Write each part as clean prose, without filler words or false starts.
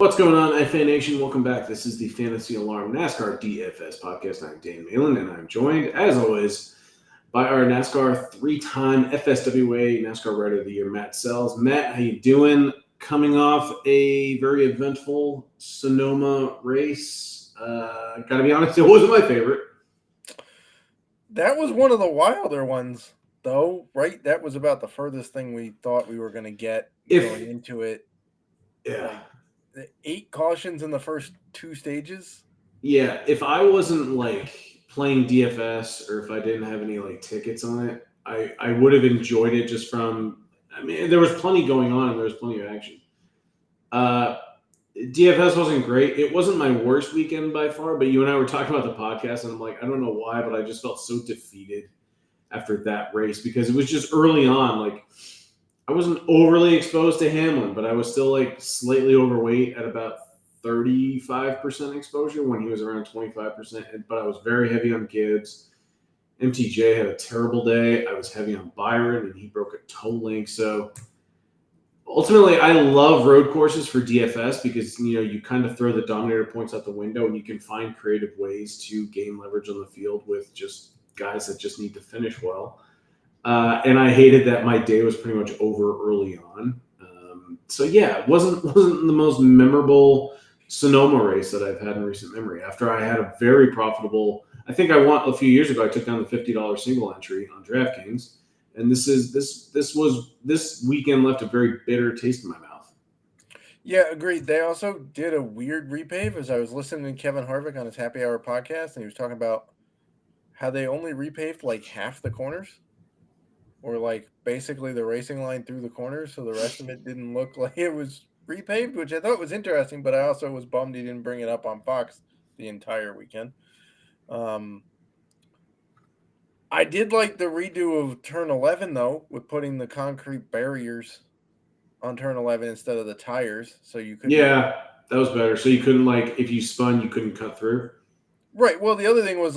What's going on, FA Nation? Welcome back. This is the Fantasy Alarm NASCAR DFS podcast. I'm Dan Malin, and I'm joined, as always, by our NASCAR three-time FSWA NASCAR Rider of the Year, Matt Selz. Matt, how you doing? Coming off a very eventful Sonoma race. Gotta be honest, it wasn't my favorite. That was one of the wilder ones, though, right? That was about the furthest thing we thought we were going to get going into it. Yeah. Like, 8 cautions in the first 2 stages. Yeah, if I wasn't playing DFS or if I didn't have any tickets on it, I would have enjoyed it just from. I mean, there was plenty going on and there was plenty of action. DFS wasn't great. It wasn't my worst weekend by far, but you and I were talking about the podcast, and I'm like, I don't know why, but I just felt so defeated after that race because it was just early on. I wasn't overly exposed to Hamlin, but I was still slightly overweight at about 35% exposure when he was around 25%. But I was very heavy on Gibbs. MTJ had a terrible day. I was heavy on Byron, and he broke a toe link. So ultimately, I love road courses for DFS because you kind of throw the dominator points out the window, and you can find creative ways to gain leverage on the field with just guys that just need to finish well. And I hated that my day was pretty much over early on. So yeah, it wasn't the most memorable Sonoma race that I've had in recent memory. After I had a very profitable, I think I won a few years ago. I took down the $50 single entry on DraftKings, and this weekend left a very bitter taste in my mouth. Yeah, agreed. They also did a weird repave as I was listening to Kevin Harvick on his Happy Hour podcast, and he was talking about how they only repaved half the corners. Or basically the racing line through the corners, so the rest of it didn't look like it was repaved, which I thought was interesting, but I also was bummed he didn't bring it up on Fox the entire weekend. I did like the redo of turn 11, though, with putting the concrete barriers on turn 11 instead of the tires, so you could. Yeah, that was better. So you couldn't if you spun, you couldn't cut through. Right. Well, the other thing was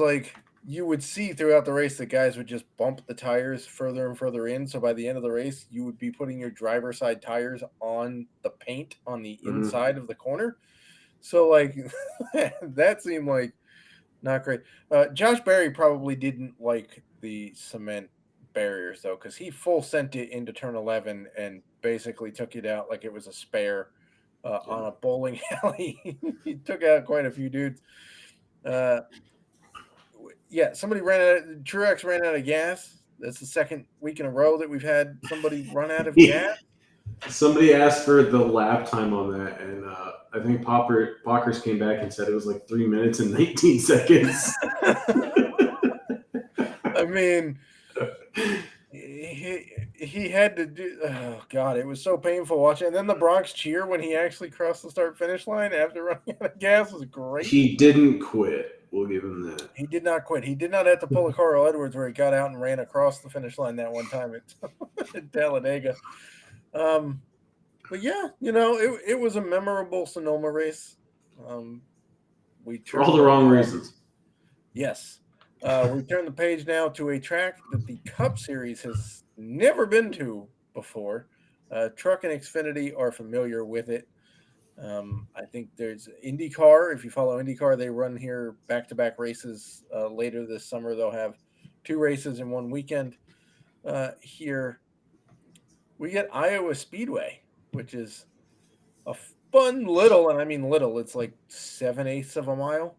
you would see throughout the race that guys would just bump the tires further and further in. So by the end of the race, you would be putting your driver's side tires on the paint on the inside of the corner. So that seemed not great. Josh Berry probably didn't like the cement barriers though, because he full sent it into turn 11 and basically took it out like it was a spare on a bowling alley. He took out quite a few dudes. Yeah, somebody Truex ran out of gas. That's the second week in a row that we've had somebody run out of gas. Somebody asked for the lap time on that, and I think Pockers came back and said it was 3 minutes and 19 seconds. I mean, he had to do. Oh God, it was so painful watching. And then the Bronx cheer when he actually crossed the start-finish line after running out of gas was great. He didn't quit. We'll give him that. He did not quit. He did not have to pull a Carl Edwards where he got out and ran across the finish line that one time at Talladega. But yeah, it was a memorable Sonoma race. For all the wrong reasons. Yes. We turn the page now to a track that the Cup Series has never been to before. Truck and Xfinity are familiar with it. I think there's IndyCar. If you follow IndyCar, they run here back-to-back races later this summer. They'll have 2 races in one weekend. Here we get Iowa Speedway, which is a fun little, and I mean little, it's 7/8 of a mile.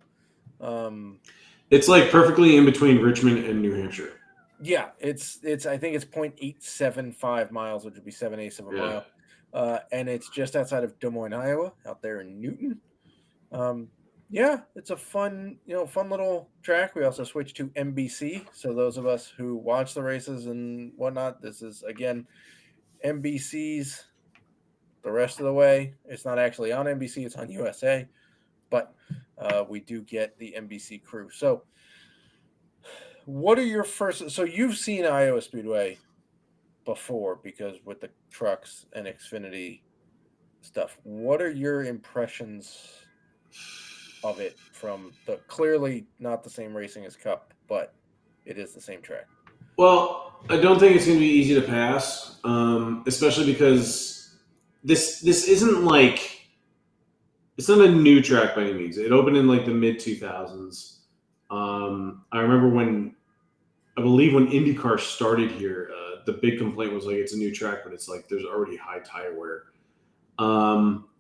It's perfectly in between Richmond and New Hampshire. Yeah, it's I think it's 0.875 miles, which would be 7/8 of a mile. And it's just outside of Des Moines, Iowa, out there in Newton. Yeah, it's a fun little track. We also switched to NBC. So those of us who watch the races and whatnot, this is, again, NBC's the rest of the way. It's not actually on NBC. It's on USA. But we do get the NBC crew. So what are your first – so you've seen Iowa Speedway before because with the trucks and Xfinity stuff. What are your impressions of it from the clearly not the same racing as Cup, but it is the same track? Well, I don't think it's going to be easy to pass, especially because this isn't It's not a new track by any means. It opened in like the mid 2000s. I remember I believe when IndyCar started here, the big complaint was like it's a new track, but it's like there's already high tire wear.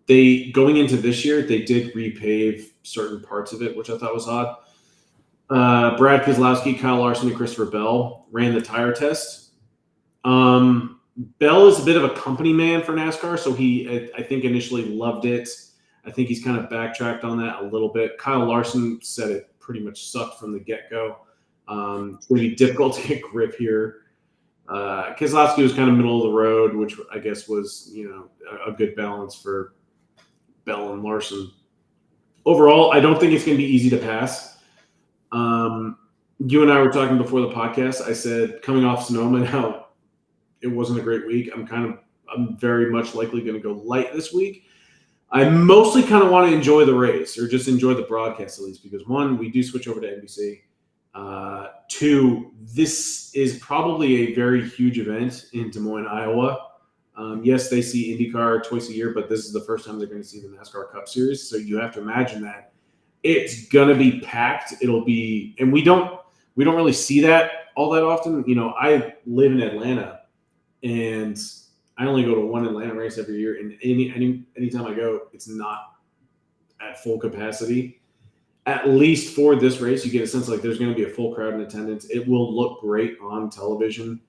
They going into this year, they did repave certain parts of it, which I thought was odd. Brad Keselowski, Kyle Larson, and Christopher Bell ran the tire test. Bell is a bit of a company man for NASCAR, so I think, initially loved it. I think he's kind of backtracked on that a little bit. Kyle Larson said it pretty much sucked from the get-go. It's going to be difficult to get grip here. Keselowski was kind of middle of the road, which I guess was a good balance for Bell and Larson. Overall, I don't think it's going to be easy to pass. You and I were talking before the podcast. I said coming off Sonoma, now it wasn't a great week. I'm very much likely going to go light this week. I mostly kind of want to enjoy the race, or just enjoy the broadcast at least, because one, we do switch over to NBC. Two, this is probably a very huge event in Des Moines, Iowa. Yes, they see IndyCar twice a year, but this is the first time they're going to see the NASCAR Cup Series. So you have to imagine that it's going to be packed. It'll be, and we don't really see that all that often. I live in Atlanta, and I only go to one Atlanta race every year, and anytime I go, it's not at full capacity. At least for this race, you get a sense like there's going to be a full crowd in attendance. It will look great on television.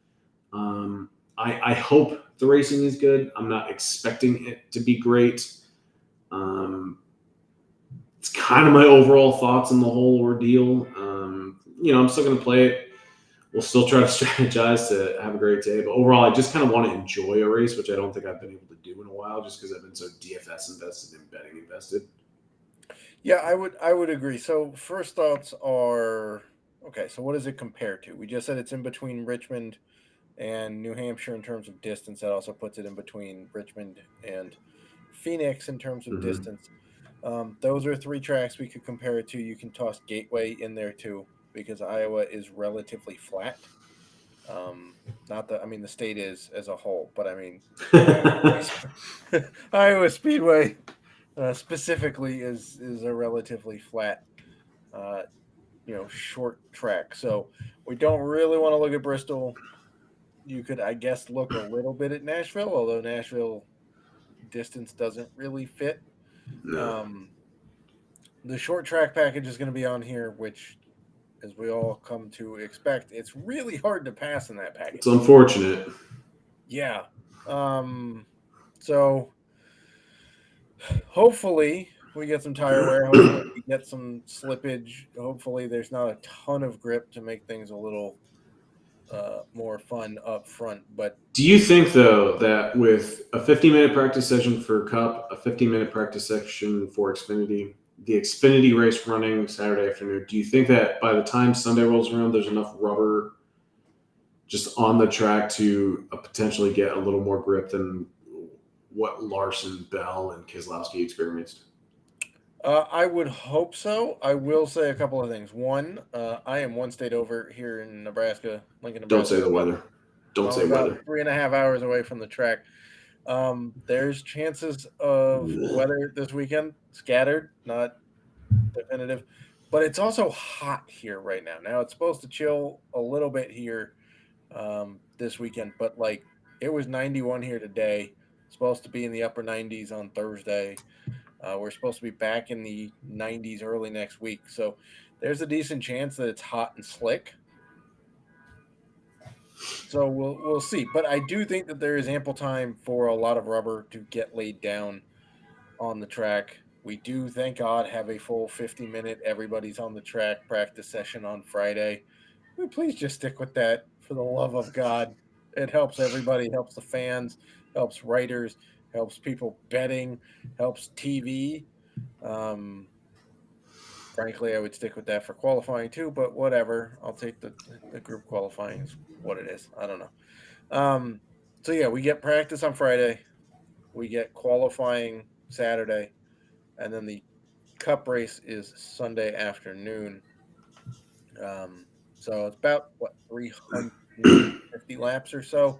I hope the racing is good. I'm not expecting it to be great. It's kind of my overall thoughts on the whole ordeal. I'm still going to play it. We'll still try to strategize to have a great day. But overall, I just kind of want to enjoy a race, which I don't think I've been able to do in a while, just because I've been so DFS invested and betting invested. Yeah, I would agree. So first thoughts are, okay, so what does it compare to? We just said it's in between Richmond and New Hampshire in terms of distance. That also puts it in between Richmond and Phoenix in terms of distance. Those are three tracks we could compare it to. You can toss Gateway in there too, because Iowa is relatively flat. The state is as a whole, but Iowa Speedway specifically is a relatively flat, short track. So we don't really want to look at Bristol. You could, I guess, look a little bit at Nashville, although Nashville distance doesn't really fit. No. The short track package is going to be on here, which, as we all come to expect, it's really hard to pass in that package. It's unfortunate. Yeah. So hopefully we get some tire wear. Hopefully we get some slippage. Hopefully there's not a ton of grip to make things a little more fun up front. But do you think, though, that with a 50-minute practice session for Cup, a 15-minute practice session for Xfinity, the Xfinity race running Saturday afternoon, do you think that by the time Sunday rolls around, there's enough rubber just on the track to potentially get a little more grip than what Larson, Bell, and Keselowski experienced? I would hope so. I will say a couple of things. One, I am one state over here in Nebraska, Lincoln, Nebraska. Don't say the weather. Don't say about weather. 3.5 hours away from the track. There's chances of weather this weekend, scattered, not definitive, but it's also hot here right now. Now it's supposed to chill a little bit here this weekend, but it was 91 here today. It's supposed to be in the upper 90s on Thursday. We're supposed to be back in the 90s early next week. So there's a decent chance that it's hot and slick. So we'll see. But I do think that there is ample time for a lot of rubber to get laid down on the track. We do, thank God, have a full 50-minute everybody's on the track practice session on Friday. Please just stick with that, for the love of God. It helps everybody, helps the fans, helps writers, helps people betting, helps TV. Frankly, I would stick with that for qualifying too, but whatever. I'll take the group qualifying is what it is. I don't know. So yeah, we get practice on Friday. We get qualifying Saturday. And then the Cup race is Sunday afternoon. So it's about, 350 laps or so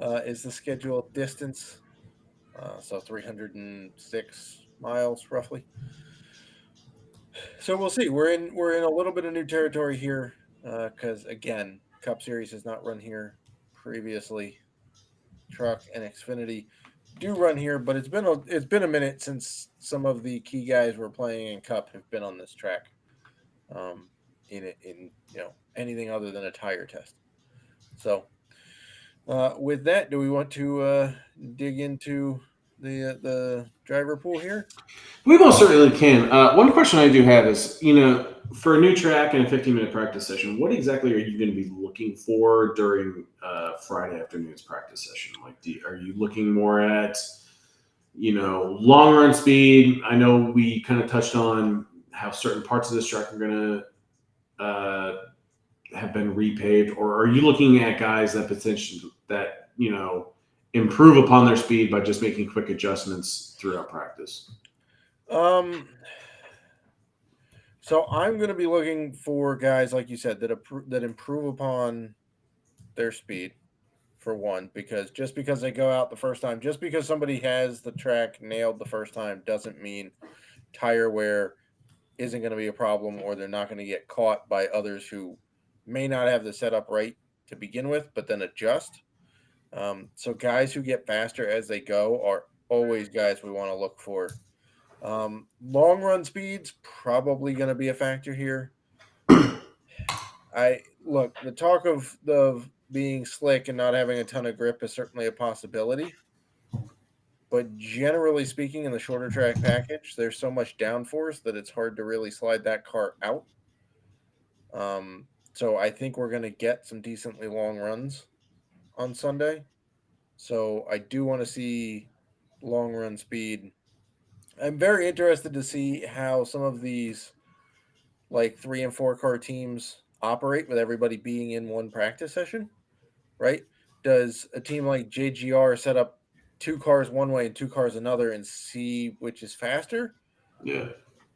is the scheduled distance. So 306 miles roughly. So we'll see. We're in a little bit of new territory here because again, Cup Series has not run here previously. Truck and Xfinity do run here, but it's been a minute since some of the key guys we're playing in Cup have been on this track. In anything other than a tire test. So with that, do we want to dig into the driver pool here? We most certainly can. One question I do have is, for a new track and a 15-minute practice session, what exactly are you going to be looking for during Friday afternoon's practice session? Like, are you looking more at, long run speed? I know we kind of touched on how certain parts of this track are going to have been repaved, or are you looking at guys that improve upon their speed by just making quick adjustments throughout practice? So I'm going to be looking for guys, like you said, that improve upon their speed, for one, because just because they go out the first time, just because somebody has the track nailed the first time, doesn't mean tire wear isn't going to be a problem, or they're not going to get caught by others who may not have the setup right to begin with, but then adjust. So guys who get faster as they go are always guys we want to look for. Long run speeds probably going to be a factor here. The talk of being slick and not having a ton of grip is certainly a possibility. But generally speaking, in the shorter track package, there's so much downforce that it's hard to really slide that car out. So I think we're going to get some decently long runs on Sunday. So I do want to see long run speed. I'm very interested to see how some of these like 3 and 4 car teams operate with everybody being in one practice session, right? Does a team like JGR set up 2 cars one way and 2 cars another and see which is faster? Yeah.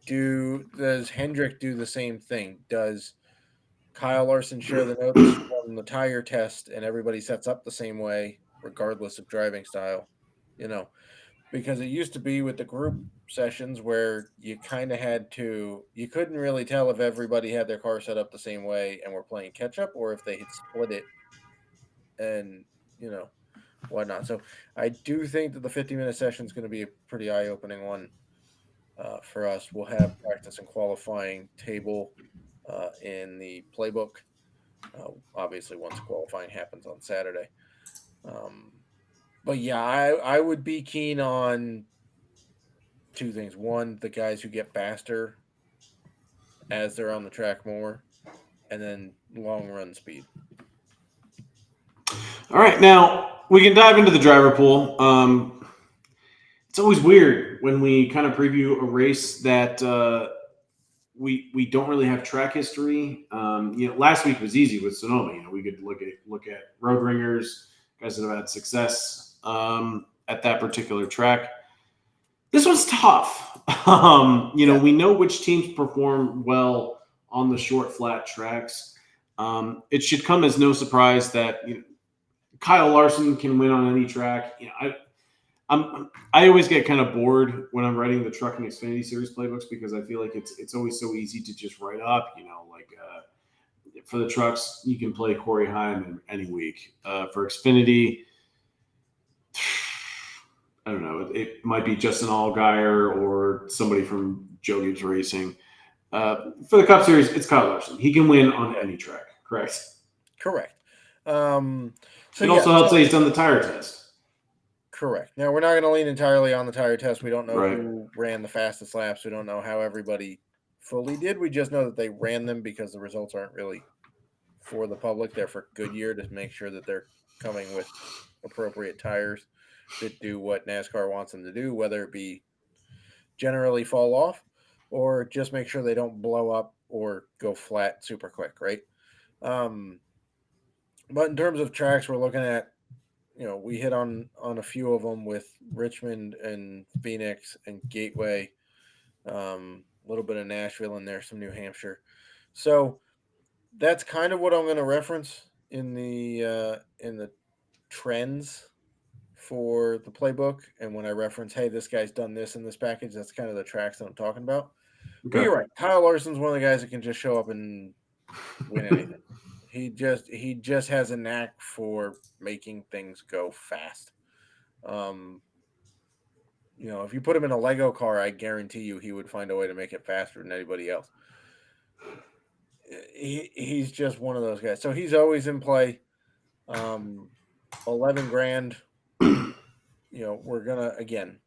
Does Hendrick do the same thing? Does Kyle Larson share the notes from the tire test and everybody sets up the same way regardless of driving style? Because it used to be with the group sessions where you kind of you couldn't really tell if everybody had their car set up the same way and were playing catch up, or if they had split it and whatnot. So I do think that the 50-minute session is going to be a pretty eye-opening one for us. We'll have practice and qualifying table in the playbook, obviously once qualifying happens on Saturday. But yeah, I would be keen on 2 things. One, the guys who get faster as they're on the track more, and then long run speed. All right, now we can dive into the driver pool. It's always weird when we kind of preview a race that we don't really have track history. Last week was easy with Sonoma. We could look at road ringers, guys that have had success at that particular track. This one's tough. We know which teams perform well on the short, flat tracks. It should come as no surprise that Kyle Larson can win on any track. I always get kind of bored when I'm writing the Truck and Xfinity Series playbooks because I feel like it's always so easy to just write up. For the trucks, you can play Corey Heim any week. For Xfinity, I don't know. It might be Justin Allgaier or somebody from Joe Gibbs Racing. For the Cup Series, it's Kyle Larson. He can win on any track, correct? Correct. It also helps that he's done the tire test. Correct. Now, we're not going to lean entirely on the tire test. We don't know who ran the fastest laps. We don't know how everybody fully did. We just know that they ran them because the results aren't really for the public. They're for Goodyear to make sure that they're coming with appropriate tires that do what NASCAR wants them to do, whether it be generally fall off or just make sure they don't blow up or go flat super quick, right? But in terms of tracks, we're looking at, we hit on a few of them with Richmond and Phoenix and Gateway, a little bit of Nashville in there, some New Hampshire. So that's kind of what I'm going to reference in the trends for the playbook. And when I reference, hey, this guy's done this in this package, that's kind of the tracks that I'm talking about. But you're right. Kyle Larson's one of the guys that can just show up and win anything. He just has a knack for making things go fast. If you put him in a Lego car, I guarantee you he would find a way to make it faster than anybody else. He's just one of those guys. So he's always in play. 11 grand. We're gonna again.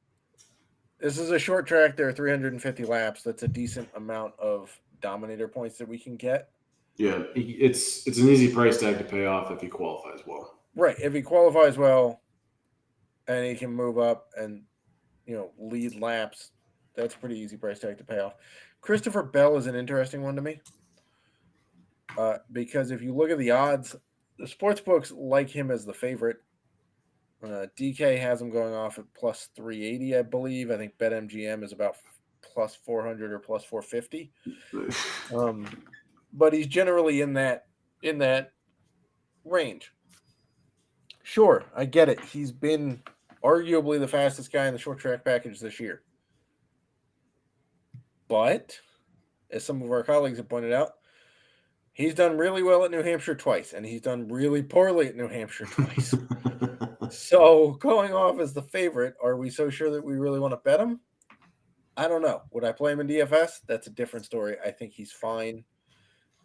This is a short track. There are 350 laps. That's a decent amount of Dominator points that we can get. Yeah, it's an easy price tag to pay off if he qualifies well. Right. If he qualifies well, and he can move up and lead laps, that's a pretty easy price tag to pay off. Christopher Bell is an interesting one to me. Because if you look at the odds, the sports books like him as the favorite. DK has him going off at plus 380, I believe. I think BetMGM is about plus 400 or plus 450. But he's generally in that range. Sure, I get it. He's been arguably the fastest guy in the short track package this year. But, as some of our colleagues have pointed out, he's done really well at New Hampshire twice, and he's done really poorly at New Hampshire twice. So, going off as the favorite, are we so sure that we really want to bet him? I don't know. Would I play him in DFS? That's a different story. I think he's fine.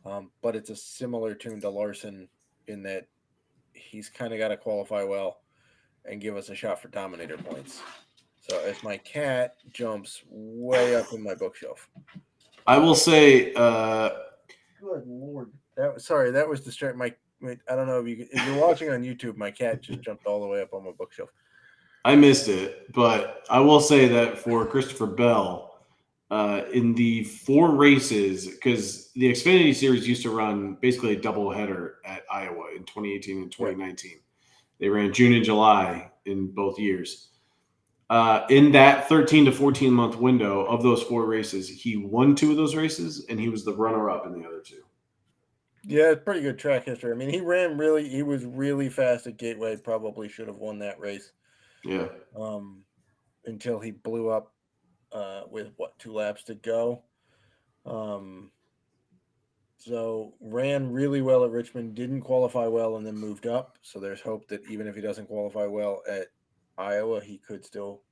But it's a similar tune to Larson in that he's kind of got to qualify well and give us a shot for Dominator points. So, as my cat jumps way up in my bookshelf. I will say... Good Lord. That was distracting. I don't know if you're watching on YouTube, my cat just jumped all the way up on my bookshelf. I missed it, but I will say that for Christopher Bell, in the 4 races, because the Xfinity Series used to run basically a doubleheader at Iowa in 2018 and 2019. Right. They ran June and July in both years. In that 13 to 14 month window of those 4 races, he won 2 of those races, and he was the runner-up in the other 2. Yeah, it's pretty good track history. I mean, he was really fast at Gateway, probably should have won that race. Yeah. Until he blew up with 2 laps to go. So ran really well at Richmond, didn't qualify well, and then moved up. So there's hope that even if he doesn't qualify well at Iowa, he could still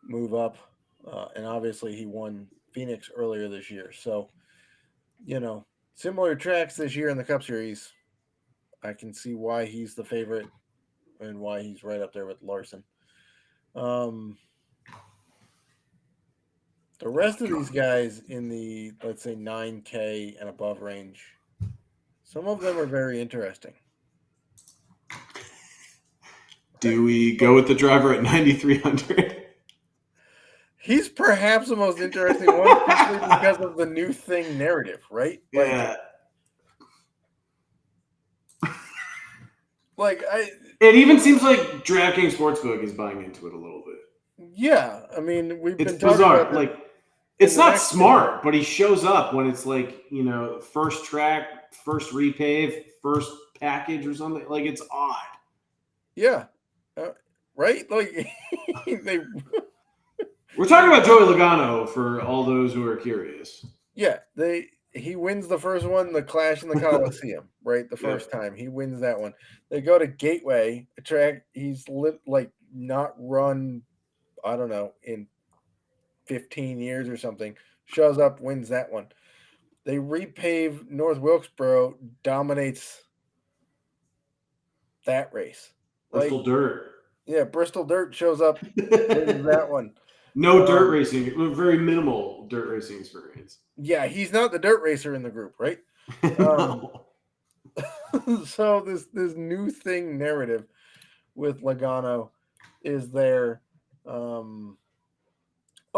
move up. And obviously he won Phoenix earlier this year. So, similar tracks this year in the Cup Series. I can see why he's the favorite and why he's right up there with Larson. The rest of these guys in the, let's say, 9K and above range, some of them are very interesting. Do we go with the driver at 9,300? He's perhaps the most interesting one simply because of the new thing narrative, right? Yeah. It even seems like DraftKings Sportsbook is buying into it a little bit. Yeah, I mean, we've been talking bizarre. about it's not smart, but he shows up when it's first track, first repave, first package or something. It's odd. Yeah. Right? We're talking about Joey Logano for all those who are curious. Yeah, he wins the first one, the Clash in the Coliseum, right? The first time he wins that one. They go to Gateway, a track he's not run, I don't know, in 15 years or something. Shows up, wins that one. They repave North Wilkesboro, dominates that race. Bristol Dirt. Yeah, Bristol Dirt shows up, wins that one. No dirt racing, very minimal dirt racing experience. Yeah, he's not the dirt racer in the group, right? No. So this new thing narrative with Logano is there. Oh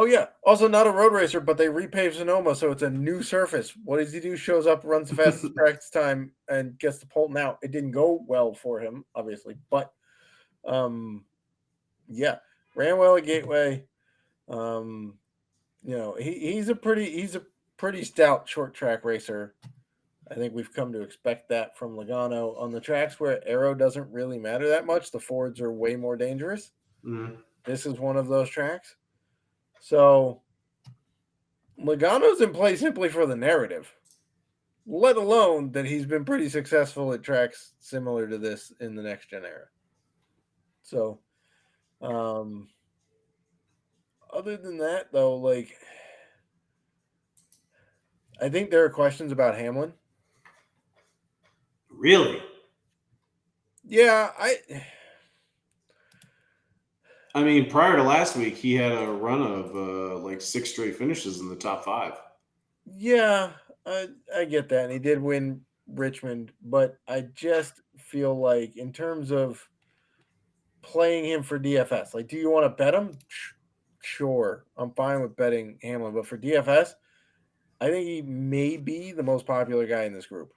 yeah, also not a road racer, but they repaved Sonoma, so it's a new surface. What does he do? Shows up, runs the fastest practice time, and gets to Polton out. It didn't go well for him, obviously, but yeah, ran well at Gateway. He's a pretty stout short track racer. I think we've come to expect that from Logano. On the tracks where aero doesn't really matter that much, the Fords are way more dangerous. Mm-hmm. This is one of those tracks. So Logano's in play simply for the narrative, let alone that he's been pretty successful at tracks similar to this in the next gen era. So, other than that, though, like, I think there are questions about Hamlin. Really? Yeah, I mean, prior to last week, he had a run of like 6 straight finishes in the top 5. Yeah, I get that, and he did win Richmond, but I just feel like in terms of playing him for DFS, like, do you want to bet him? Sure, I'm fine with betting Hamlin, but for DFS, I think he may be the most popular guy in this group.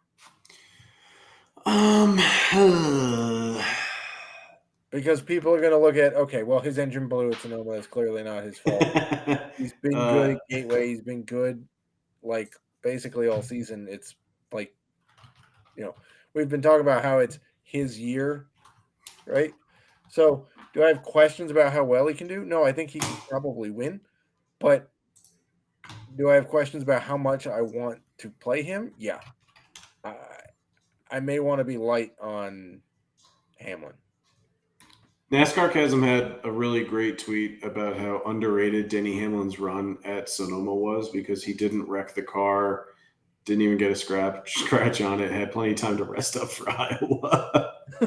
Because people are going to look at, okay, well, his engine blew at Sonoma. It's clearly not his fault. He's been good at Gateway. He's been good, like, basically all season. It's like, we've been talking about how it's his year, right? So do I have questions about how well he can do? No, I think he can probably win. But do I have questions about how much I want to play him? Yeah. I may want to be light on Hamlin. NASCAR Chasm had a really great tweet about how underrated Denny Hamlin's run at Sonoma was because he didn't wreck the car, didn't even get a scratch on it, had plenty of time to rest up for Iowa. I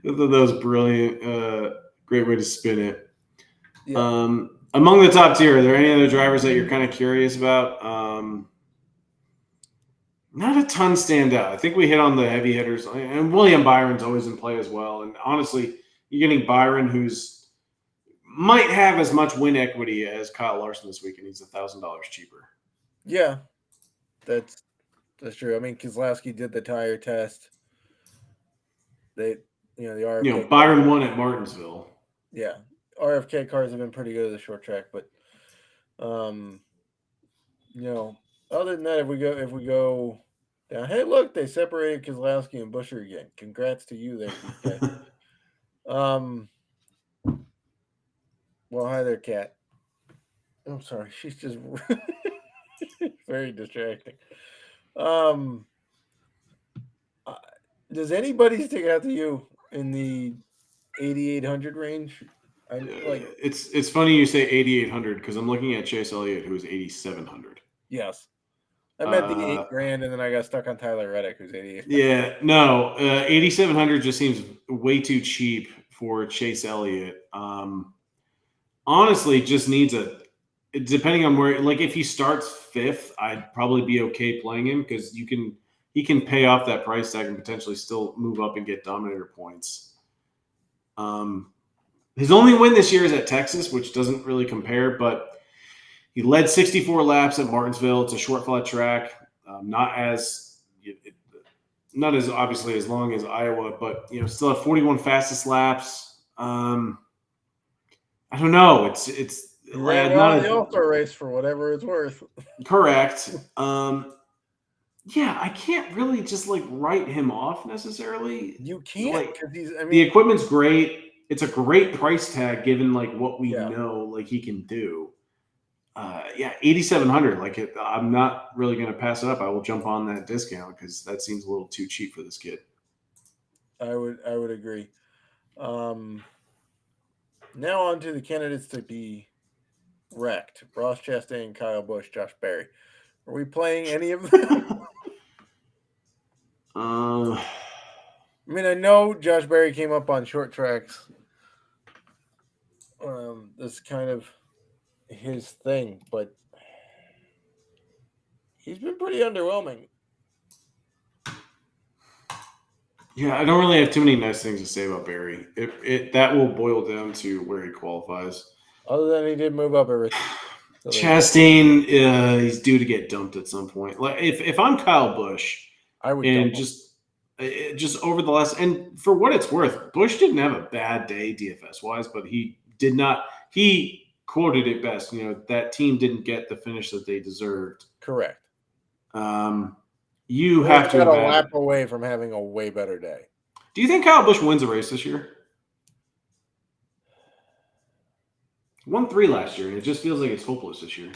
thought that was brilliant. Great way to spin it. Yeah. Among the top tier, are there any other drivers that you're kind of curious about? Not a ton stand out. I think we hit on the heavy hitters, and William Byron's always in play as well. And honestly, you're getting Byron, who's might have as much win equity as Kyle Larson this week, and he's $1,000 cheaper. Yeah, that's true. I mean, Keselowski did the tire test. The RFK. Byron won at Martinsville. Yeah, RFK cars have been pretty good at the short track, but other than that, if we go down, hey, look, they separated Keselowski and Buescher again. Congrats to you there, PK. Well, hi there, Kat. I'm sorry, she's just very distracting. Does anybody stick out to you in the 8,800 range? It's funny you say 8,800 because I'm looking at Chase Elliott, who's 8,700. Yes. I meant the $8,000, and then I got stuck on Tyler Reddick, who's 88. Yeah, no, 8,700 just seems way too cheap for Chase Elliott. Honestly, just needs depending on where. Like if he starts 5th, I'd probably be okay playing him because he can pay off that price tag and potentially still move up and get dominator points. His only win this year is at Texas, which doesn't really compare, but he led 64 laps at Martinsville. It's a short flat track, not as obviously as long as Iowa, but still at 41 fastest laps. I don't know. It's he ran well in the All-Star race for whatever it's worth. Correct. Yeah, I can't really just write him off necessarily. You can't because the equipment's great. It's a great price tag given what we know he can do. 8,700. I'm not really going to pass it up. I will jump on that discount because that seems a little too cheap for this kid. I would agree. Now on to the candidates to be wrecked: Ross Chastain, Kyle Busch, Josh Berry. Are we playing any of them? I mean, I know Josh Berry came up on short tracks. That's kind of his thing, but he's been pretty underwhelming. Yeah, I don't really have too many nice things to say about Berry. That will boil down to where he qualifies. Other than he did move up everything. Chastain, he's due to get dumped at some point. If I'm Kyle Busch, I would just over the last, and for what it's worth, Busch didn't have a bad day DFS wise, but he did not. He quoted it best. That team didn't get the finish that they deserved. Correct. You We're have to about a imagine. lap away from having a way better day. Do you think Kyle Busch wins a race this year? Won 3 last year, and it just feels like it's hopeless this year.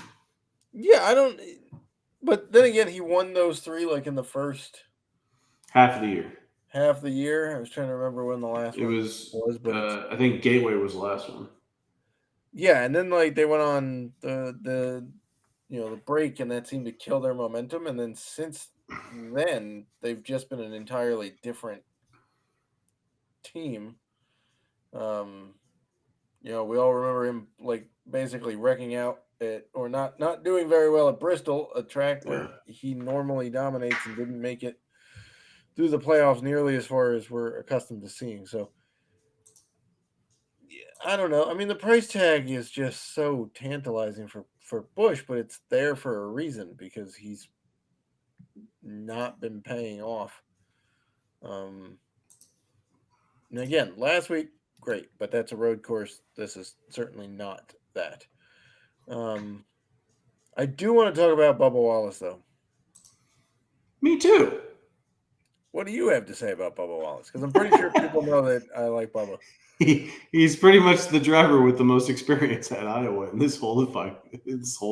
Yeah, I don't. But then again, he won those 3 like in the first Half of the year. half of the year. I was trying to remember when the last It one was, but I think Gateway was the last one. yeah, and then like they went on the the break, and that seemed to kill their momentum. And then since then, they've just been an entirely different team. We all remember him like basically wrecking out or not doing very well at Bristol, a track where he normally dominates, and didn't make it through the playoffs nearly as far as we're accustomed to seeing. So I don't know. I mean, the price tag is just so tantalizing for Bush, but it's there for a reason, because he's not been paying off. And again, last week, great, but that's a road course. This is certainly not that. I do want to talk about Bubba Wallace, though. Me too. What do you have to say about Bubba Wallace? Because I'm pretty sure people know that I like Bubba. He's pretty much the driver with the most experience at Iowa in this whole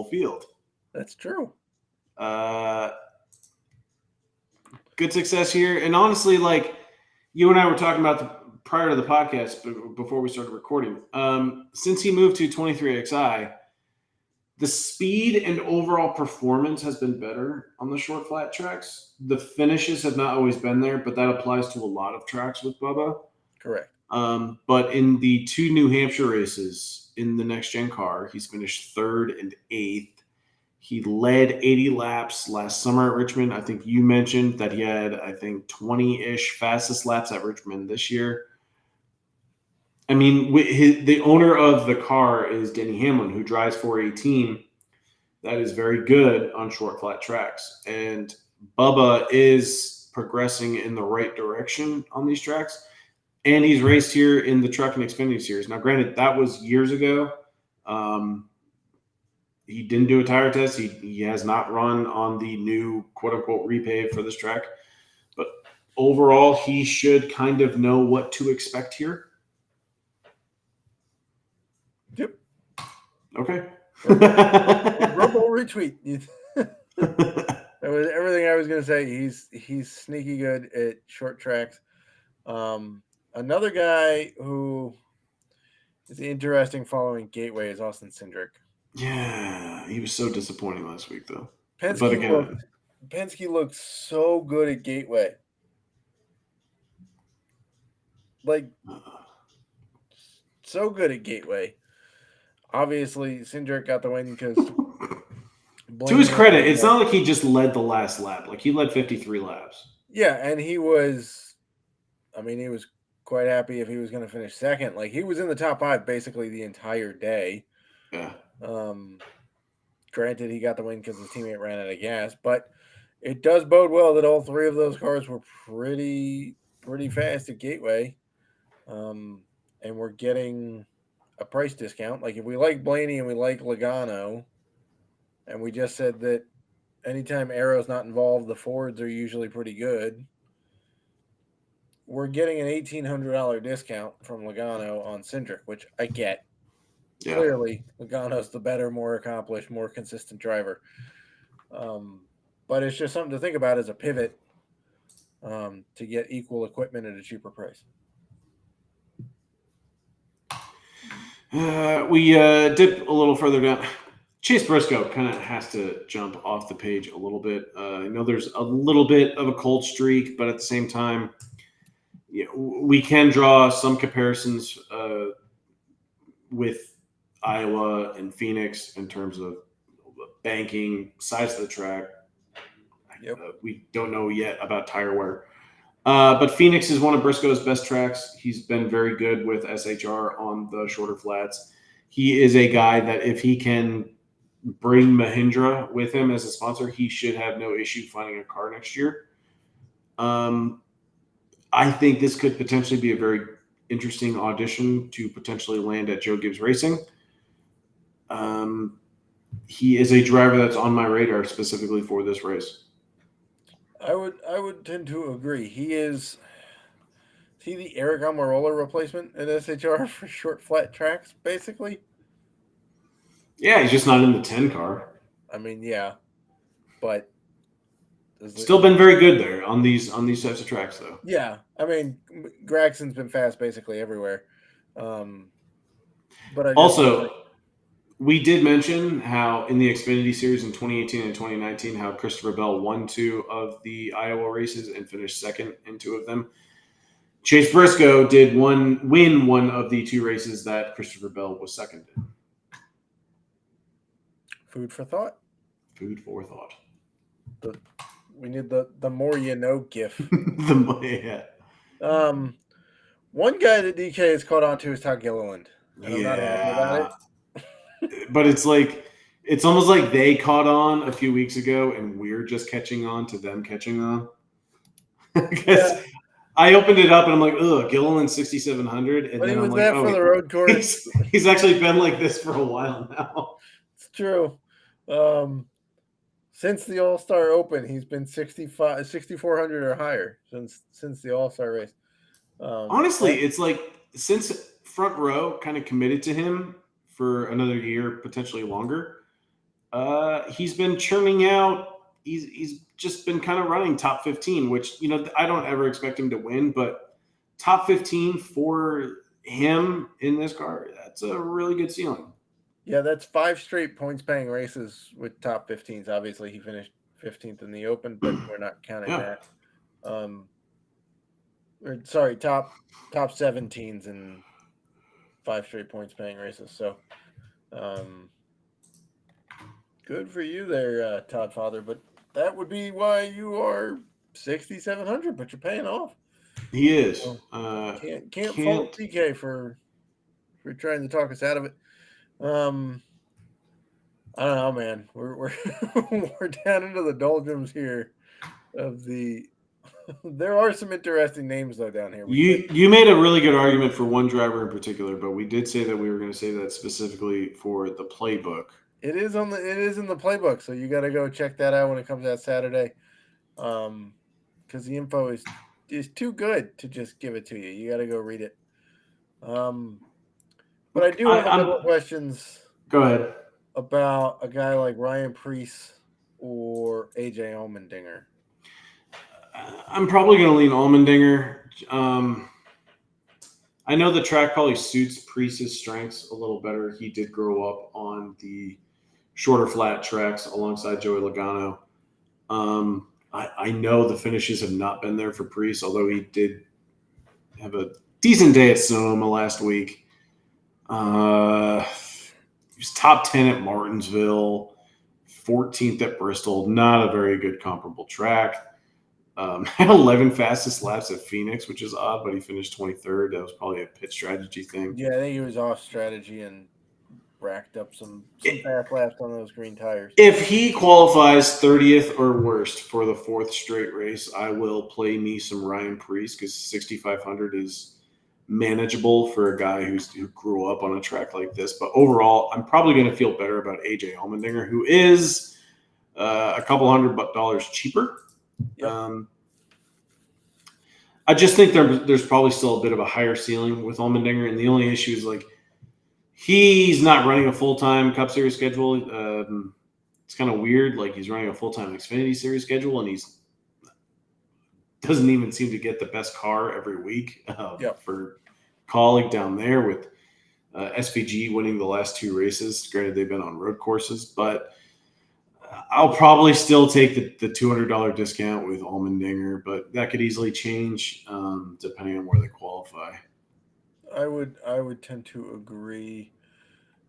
field. That's true. Good success here, and honestly, like you and I were talking about prior to the podcast, before we started recording. Since he moved to 23XI, the speed and overall performance has been better on the short flat tracks. The finishes have not always been there, but that applies to a lot of tracks with Bubba. Correct. But in the 2 New Hampshire races in the next gen car, he's finished 3rd and 8th. He led 80 laps last summer at Richmond. I think you mentioned that he had, 20-ish fastest laps at Richmond this year. I mean, the owner of the car is Denny Hamlin, who drives for a team that is very good on short flat tracks. And Bubba is progressing in the right direction on these tracks. And he's raced here in the Truck and Xfinity Series. Now, granted, that was years ago. He didn't do a tire test. He has not run on the new quote-unquote repave for this track. But overall, he should kind of know what to expect here. Yep. Okay. Rumble retweet. That was everything I was going to say. He's sneaky good at short tracks. Another guy who is interesting following Gateway is Austin Cindric. Yeah, he was so disappointing last week, though. Penske looked so good at Gateway. Like, so good at Gateway. Obviously, Cindric got the win because... To his credit, it's not like he just led the last lap. Like, he led 53 laps. Yeah, and he was quite happy if he was going to finish second. Like, he was in the top 5 basically the entire day. Yeah. Granted, he got the win because his teammate ran out of gas, but it does bode well that all 3 of those cars were pretty fast at Gateway. And we're getting a price discount. Like, if we like Blaney and we like Logano, and we just said that anytime Arrow's not involved, the Fords are usually pretty good, we're getting an $1,800 discount from Logano on Cindric, which I get. Yeah. Clearly, Logano's the better, more accomplished, more consistent driver. But it's just something to think about as a pivot to get equal equipment at a cheaper price. We dip a little further down. Chase Briscoe kind of has to jump off the page a little bit. I know there's a little bit of a cold streak, but at the same time, we can draw some comparisons with Iowa and Phoenix in terms of banking, size of the track. Yep. We don't know yet about tire wear. But Phoenix is one of Briscoe's best tracks. He's been very good with SHR on the shorter flats. He is a guy that if he can bring Mahindra with him as a sponsor, he should have no issue finding a car next year. I think this could potentially be a very interesting audition to potentially land at Joe Gibbs Racing. He is a driver that's on my radar specifically for this race. I would tend to agree. Is he the Eric Almirola replacement at SHR for short flat tracks, basically? Yeah, he's just not in the 10 car. I mean, yeah, but Still been very good there on these types of tracks, though. Yeah, I mean, Gragson's been fast basically everywhere. But I also, we did mention how in the Xfinity Series in 2018 and 2019, how Christopher Bell won 2 of the Iowa races and finished second in 2 of them. Chase Briscoe did win one of the 2 races that Christopher Bell was second in. Food for thought. Food for thought. We need the more you know gif. Yeah. One guy that DK has caught on to is Todd Gilliland. And I'm not happy about it. But it's almost like they caught on a few weeks ago and we're just catching on to them catching on. Because I opened it up and I'm like, ugh, Gilliland 6,700. And then I'm like, for the road course. He's actually been like this for a while now. It's true. Since the All-Star Open, he's been 6,400 or higher since the All-Star race. Honestly, it's like since Front Row kind of committed to him for another year, potentially longer, he's been churning out. He's just been kind of running top 15, which, I don't ever expect him to win, but top 15 for him in this car, that's a really good ceiling. Yeah, that's 5 straight points-paying races with top 15s. Obviously, he finished 15th in the Open, but we're not counting that. Top 17s in 5 straight points-paying races. So, good for you there, Todd Father. But that would be why you are 6,700, but you're paying off. He is. Can't fault PK for trying to talk us out of it. I don't know, man. We're we're down into the doldrums here of the. There are some interesting names though down here. You made a really good argument for one driver in particular, but we did say that we were going to say that specifically for the playbook. It is in the playbook, so you got to go check that out when it comes out Saturday. Because the info is too good to just give it to you. You got to go read it. But I do have a couple of questions. Go ahead. About a guy like Ryan Preece or AJ Allmendinger. I'm probably going to lean Allmendinger. I know the track probably suits Preece's strengths a little better. He did grow up on the shorter flat tracks alongside Joey Logano. I know the finishes have not been there for Preece, although he did have a decent day at Sonoma last week. He was top 10 at Martinsville, 14th at Bristol. Not a very good comparable track. Had 11 fastest laps at Phoenix, which is odd, but he finished 23rd. That was probably a pit strategy thing. Yeah, I think he was off strategy and racked up some fast laps on those green tires. If he qualifies 30th or worst for the 4th straight race, I will play me some Ryan Preece because 6,500 is manageable for a guy who grew up on a track like this. But overall, I'm probably going to feel better about AJ Allmendinger, who is a couple $100 cheaper. Yep. I just think there's probably still a bit of a higher ceiling with Allmendinger, and the only issue is like he's not running a full-time Cup Series schedule. It's kind of weird. Like he's running a full-time Xfinity Series schedule, and he's doesn't even seem to get the best car every week for Colleague down there with SVG winning the last 2 races. Granted, they've been on road courses, but I'll probably still take the $200 discount with Allmendinger, but that could easily change depending on where they qualify. I would tend to agree.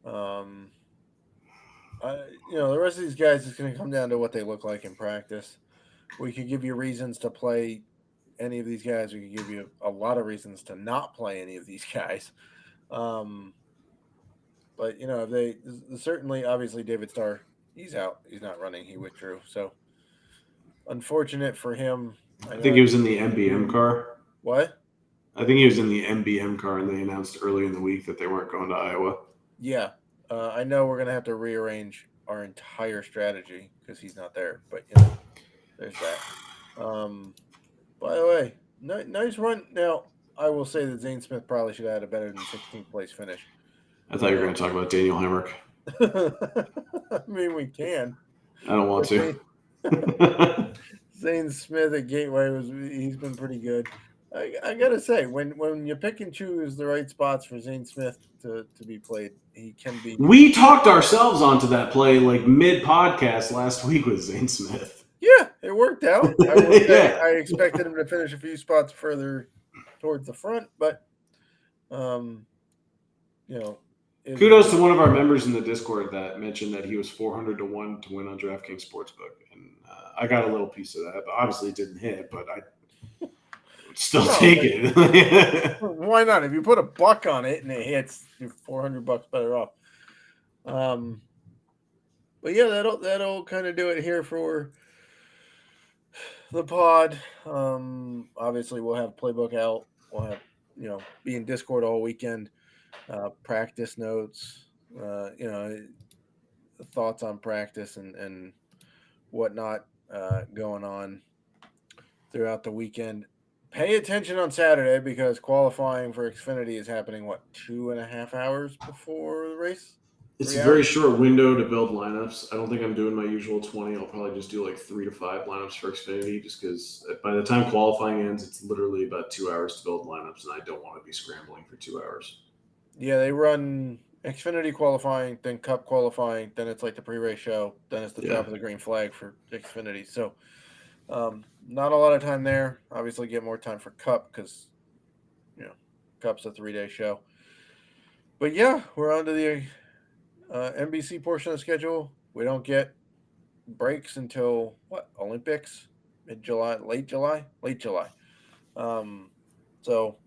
The rest of these guys is going to come down to what they look like in practice. We could give you reasons to play any of these guys. We could give you a lot of reasons to not play any of these guys. But they certainly, obviously, David Starr, he's out. He's not running. He withdrew. So unfortunate for him. I think he was in the MBM car. What? I think he was in the MBM car, and they announced early in the week that they weren't going to Iowa. Yeah. I know we're going to have to rearrange our entire strategy because he's not there. But, there's that. By the way, nice run. Now, I will say that Zane Smith probably should have had a better than 16th place finish. I thought you were going to talk about Daniel Hemrick. I mean, we can. I don't want to. Zane Smith at Gateway he's been pretty good. I gotta say, when you pick and choose the right spots for Zane Smith to be played, he can be. We talked ourselves onto that play like mid podcast last week with Zane Smith. Yeah, it worked out. I expected him to finish a few spots further towards the front, but kudos to one of our members in the Discord that mentioned that he was 400 to 1 to win on DraftKings Sportsbook, and I got a little piece of that. But obviously, it didn't hit, but I still take it. Why not? If you put $1 on it and it hits, you're $400 better off. But yeah, that'll kind of do it here for the pod. Obviously, we'll have playbook out. We'll have be in Discord all weekend. Practice notes. Thoughts on practice and whatnot going on throughout the weekend. Pay attention on Saturday because qualifying for Xfinity is happening, 2.5 hours before the race? It's a very short window to build lineups. I don't think I'm doing my usual 20. I'll probably just do 3 to 5 lineups for Xfinity just because by the time qualifying ends, it's literally about 2 hours to build lineups, and I don't want to be scrambling for 2 hours. Yeah, they run Xfinity qualifying, then Cup qualifying, then it's the pre-race show, then it's the top of the green flag for Xfinity. So not a lot of time there. Obviously get more time for Cup because, Cup's a 3-day show. But yeah, we're on to the NBC portion of the schedule. We don't get breaks until Olympics? Mid-July, late July? Late July. So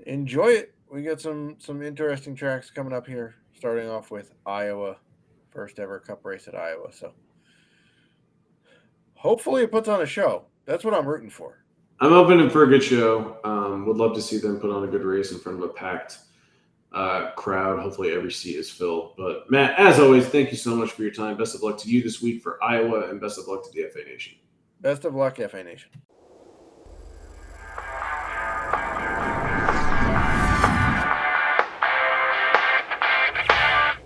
enjoy it. We got some interesting tracks coming up here, starting off with Iowa, first ever Cup race at Iowa. So hopefully it puts on a show. That's what I'm rooting for. I'm hoping for a good show. Would love to see them put on a good race in front of a packed crowd. Hopefully every seat is filled. But Matt, as always, thank you so much for your time. Best of luck to you this week for Iowa, and best of luck to the FA Nation. Best of luck, FA Nation.